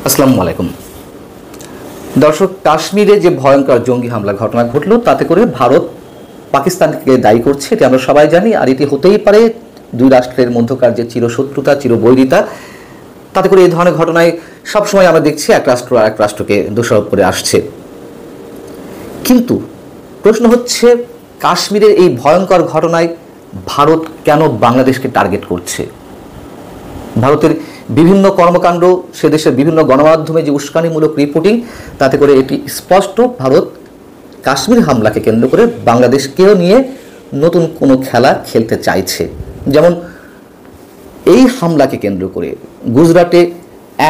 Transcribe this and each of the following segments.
আসসালামু আলাইকুম দর্শক, কাশ্মীরে যে ভয়ঙ্কর জঙ্গি হামলা ঘটনা ঘটলো তাতে করে ভারত পাকিস্তানকে দায়ী করছে, এটি আমরা সবাই জানি। আর এটি হতেই পারে দুই রাষ্ট্রের মধ্যকার যে চিরশত্রুতা, চিরবৈরিতা, তাতে করে এই ধরনের ঘটনায় সবসময় আমরা দেখছি এক রাষ্ট্র আর এক রাষ্ট্রকে দোষারোপ করে আসছে। কিন্তু প্রশ্ন হচ্ছে, কাশ্মীরের এই ভয়ঙ্কর ঘটনায় ভারত কেন বাংলাদেশকে টার্গেট করছে? ভারতের বিভিন্ন কর্মকাণ্ড, সে দেশের বিভিন্ন গণমাধ্যমে যে উস্কানিমূলক রিপোর্টিং, তাতে করে এটি স্পষ্ট ভারত কাশ্মীর হামলাকে কেন্দ্র করে বাংলাদেশকেও নিয়ে নতুন কোনো খেলা খেলতে চাইছে। যেমন এই হামলাকে কেন্দ্র করে গুজরাটে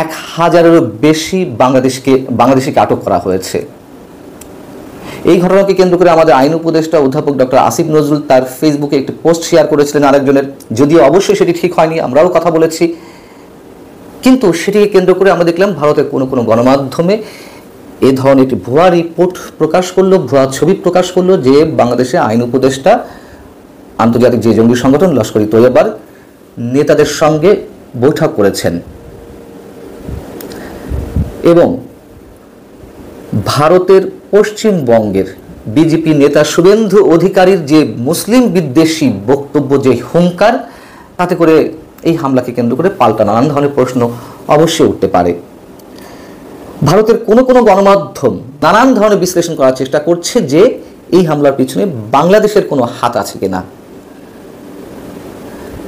1000-এরও বেশি বাংলাদেশিকে আটক করা হয়েছে। এই ঘটনাকে কেন্দ্র করে আমাদের আইন উপদেষ্টা অধ্যাপক ডক্টর আসিফ নজরুল তার ফেসবুকে একটি পোস্ট শেয়ার করেছিলেন আরেকজনের, যদিও অবশ্যই সেটি ঠিক হয়নি, আমরাও কথা বলেছি। কিন্তু সেটিকে কেন্দ্র করে আমরা দেখলাম ভারতের কোনো কোনো গণমাধ্যমে এ ধরনের একটি ভুয়া রিপোর্ট প্রকাশ করলো, ভুয়া ছবি প্রকাশ করলো যে বাংলাদেশে আইন উপদেষ্টা আন্তর্জাতিক যে জঙ্গি সংগঠন লস্কর-ই তৈয়বার নেতাদের সঙ্গে বৈঠক করেছেন এবং ভারতের পশ্চিমবঙ্গের বিজেপি নেতা শুভেন্দু অধিকারীর যে মুসলিম বিদ্বেষী বক্তব্য, যে হুঙ্কার, তাতে করে এই হামলাকে কেন্দ্র করে পাল্টা নানান ধরনের প্রশ্ন অবশ্যই উঠতে পারে। ভারতের কোনো কোনো গণমাধ্যম নানান ধরনের বিশ্লেষণ করার চেষ্টা করছে যে এই হামলার পিছনে বাংলাদেশের কোনো হাত আছে কিনা।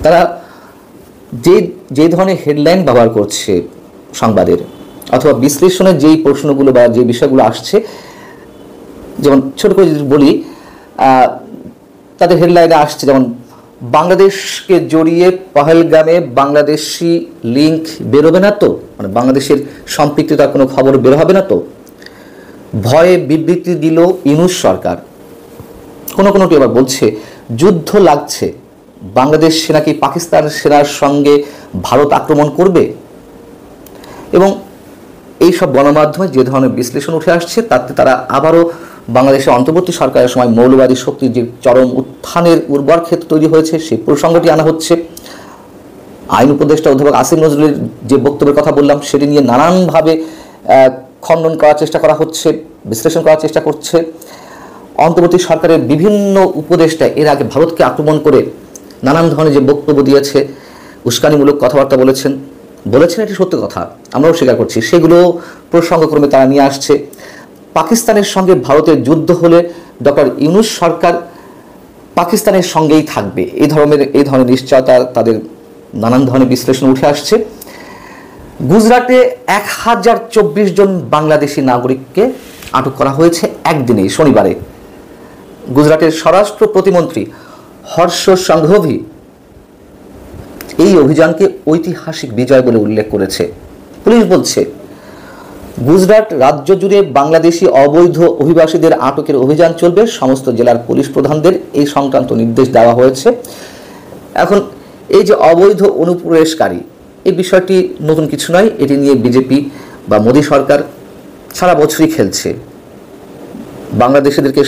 তারা যে ধরনের হেডলাইন ব্যবহার করছে সংবাদের অথবা বিশ্লেষণের যেই প্রশ্নগুলো বা যে বিষয়গুলো আসছে, যেমন ছোট করে যদি বলি, তাদের হেডলাইনে আসছে যেমন বাংলাদেশকে জড়িয়ে পহেলগামে বাংলাদেশি লিঙ্ক বেরোবে না তো, মানে বাংলাদেশের সম্পৃক্ততার কোনো খবর বের হবে না তো, ভয়ে বিবৃতি দিল ইউনূস সরকার। কোনোটি আবার বলছে যুদ্ধ লাগছে, বাংলাদেশ সেনা কি পাকিস্তান সেনার সঙ্গে ভারত আক্রমণ করবে। এবং এইসব গণমাধ্যমে যে ধরনের বিশ্লেষণ উঠে আসছে তাতে তারা আবারও বাংলাদেশের অন্তর্বর্তী সরকারের সময় মৌলবাদী শক্তির যে চরম উত্থানের উর্বর ক্ষেত্র তৈরি হয়েছে সেই প্রসঙ্গটি আনা হচ্ছে। আইন উপদেষ্টা অধ্যাপক আসিফ নজরুলের যে বক্তব্যের কথা বললাম সেটি নিয়ে নানানভাবে খণ্ডন করার চেষ্টা করা হচ্ছে, বিশ্লেষণ করার চেষ্টা করছে। অন্তর্বর্তী সরকারের বিভিন্ন উপদেষ্টা এর আগে ভারতকে আক্রমণ করে নানান ধরনের যে বক্তব্য দিয়েছে, উস্কানিমূলক কথাবার্তা বলেছেন এটি সত্য কথা, আমরাও স্বীকার করছি, সেগুলো প্রসঙ্গক্রমে তারা নিয়ে আসছে। পাকিস্তানের সঙ্গে ভারতের যুদ্ধ হলে ডক্টর ইউনূস সরকার পাকিস্তানের সঙ্গেই থাকবে, এই ধরনের নিশ্চয়তা তাদের নানান ধরনের বিশ্লেষণ উঠে আসছে। গুজরাটে 1024 জন বাংলাদেশি নাগরিককে আটক করা হয়েছে একদিনেই, শনিবারে। গুজরাটের স্বরাষ্ট্র প্রতিমন্ত্রী হর্ষ সংঘভি এই অভিযানকে ঐতিহাসিক বিজয় বলে উল্লেখ করেছে। পুলিশ বলছে গুজরাট রাজ্য জুড়ে বাংলাদেশি অবৈধ অভিবাসীদের আটকের অভিযান চলবে, সমস্ত জেলার পুলিশ প্রধানদের এই সংক্রান্ত নির্দেশ দেওয়া হয়েছে। এখন এই যে অবৈধ অনুপ্রবেশকারী, এই বিষয়টি নতুন কিছু নয়, এটি নিয়ে বিজেপি বা মোদী সরকার সারা বছরই খেলছে। বাংলাদেশিদেরকে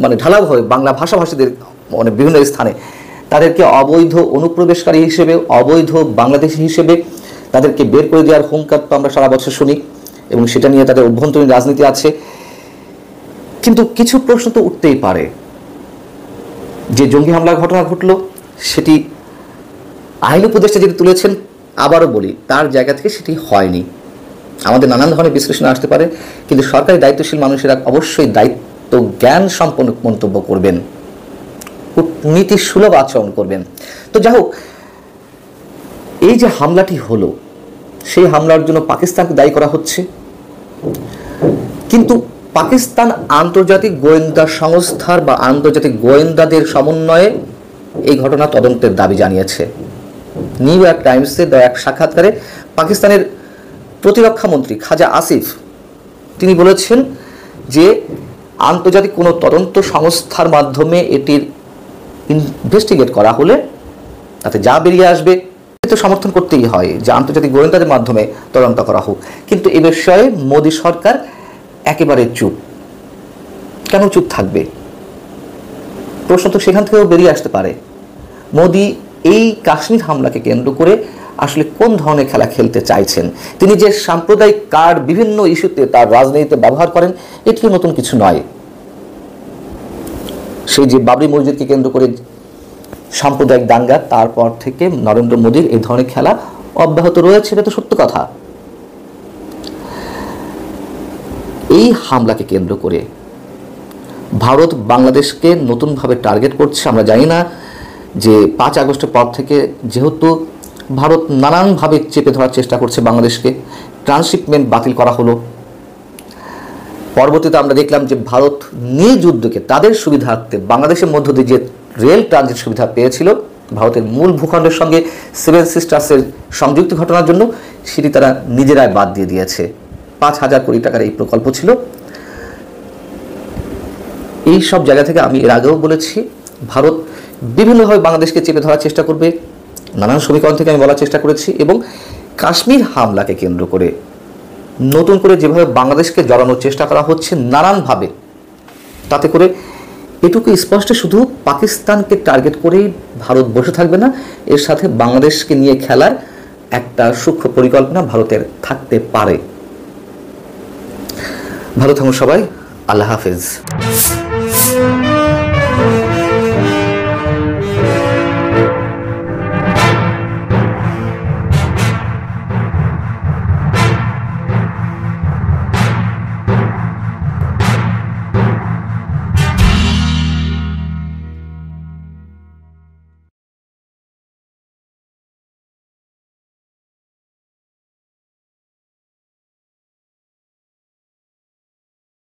মানে ঢালাওভাবে বাংলা ভাষাভাষীদের মানে বিভিন্ন স্থানে তাদেরকে অবৈধ অনুপ্রবেশকারী হিসেবে, অবৈধ বাংলাদেশি হিসেবে তাদেরকে বের করে দেওয়ার হুঙ্কার তো আমরা সারা বছর শুনি এবং সেটা নিয়ে তাদের অভ্যন্তরীণ রাজনীতি আছে। কিন্তু কিছু প্রশ্ন তো উঠতেই পারে, যে জঙ্গি হামলার ঘটনা ঘটলো সেটি আইন উপদেষ্টা যেটি তুলেছেন, আবারও বলি তার জায়গা থেকে সেটি হয়নি। আমাদের নানান ধরনের বিশ্লেষণ আসতে পারে, কিন্তু সরকারি দায়িত্বশীল মানুষেরা অবশ্যই দায়িত্ব জ্ঞান সম্পন্ন মন্তব্য করবেন, কূটনীতি সুলভ আচরণ করবেন। তো যাই হোক, এই যে হামলাটি হলো সেই হামলার জন্য পাকিস্তানকে দায়ী করা হচ্ছে, কিন্তু পাকিস্তান আন্তর্জাতিক গোয়েন্দা সংস্থার বা আন্তর্জাতিক গোয়েন্দাদের সমন্বয়ে এই ঘটনা তদন্তের দাবি জানিয়েছে। নিউ ইয়র্ক টাইমসে দেওয়া এক সাক্ষাৎকারে পাকিস্তানের প্রতিরক্ষা মন্ত্রী খাজা আসিফ তিনি বলেছেন যে আন্তর্জাতিক কোনো তদন্ত সংস্থার মাধ্যমে এটির ইনভেস্টিগেট করা হলে তাতে যা বেরিয়ে আসবে তো সমর্থন করতেই হয় যে আন্তর্জাতিক গোয়েন্দাদের মাধ্যমে তদন্ত করা হোক। কিন্তু এ বিষয়ে মোদী সরকার একেবারে চুপ। কেন চুপ থাকবে? প্রশ্ন তো সেখান থেকেও বেরিয়ে আসতে পারে। মোদী এই কাশ্মীর হামলাকে কেন্দ্র করে আসলে কোন ধরনের খেলা খেলতে চাইছেন। তিনি যে সাম্প্রদায়িক কার্ড বিভিন্ন ইস্যুতে তার রাজনীতিতে ব্যবহার করেন, এটিও নতুন কিছু নয়। সেই যে বাবরি মসজিদকে কেন্দ্র করে সাম্প্রদায়িক দাঙ্গা, তারপর থেকে নরেন্দ্র মোদীর এই ধরনের খেলা অব্যাহত রয়েছে, এটা তো সত্য কথা। এই হামলাকে কেন্দ্র করে ভারত বাংলাদেশকে নতুনভাবে টার্গেট করছে। আমরা জানি না যে 5 আগস্টের পর থেকে যেহেতু ভারত নানানভাবে চেপে ধরার চেষ্টা করছে বাংলাদেশকে, ট্রান্সশিপমেন্ট বাতিল করা হলো। পরবর্তীতে আমরা দেখলাম যে ভারত নিজ উদ্যোগে তাদের সুবিধার্থে বাংলাদেশের মধ্য দিয়ে যে রেল ট্রানজিট সুবিধা পেয়েছিল ভারতের মূল ভূখণ্ডের সঙ্গে 7 সিস্টার্সের সংযুক্তি ঘটনার জন্য, সেটি তারা নিজেরাই বাদ দিয়ে দিয়েছে। 5,000 কোটি টাকার এই প্রকল্প ছিল। এই সব জায়গা থেকে আমি এর আগেও বলেছি, ভারত বিভিন্নভাবে বাংলাদেশকে চেপে ধরার চেষ্টা করবে, নানান সমীকরণ থেকে আমি বলার চেষ্টা করেছি। এবং কাশ্মীর হামলাকে কেন্দ্র করে নতুন করে যেভাবে বাংলাদেশকে জড়ানোর চেষ্টা করা হচ্ছে নানানভাবে, তাতে করে এটুকু স্পষ্ট, শুধু পাকিস্তানকে টার্গেট করেই ভারত বসে থাকবে না, এর সাথে বাংলাদেশকে নিয়ে খেলার একটা সূক্ষ্ম পরিকল্পনা ভারতের থাকতে পারে। ভালো থাকুন সবাই, আল্লাহ হাফেজ।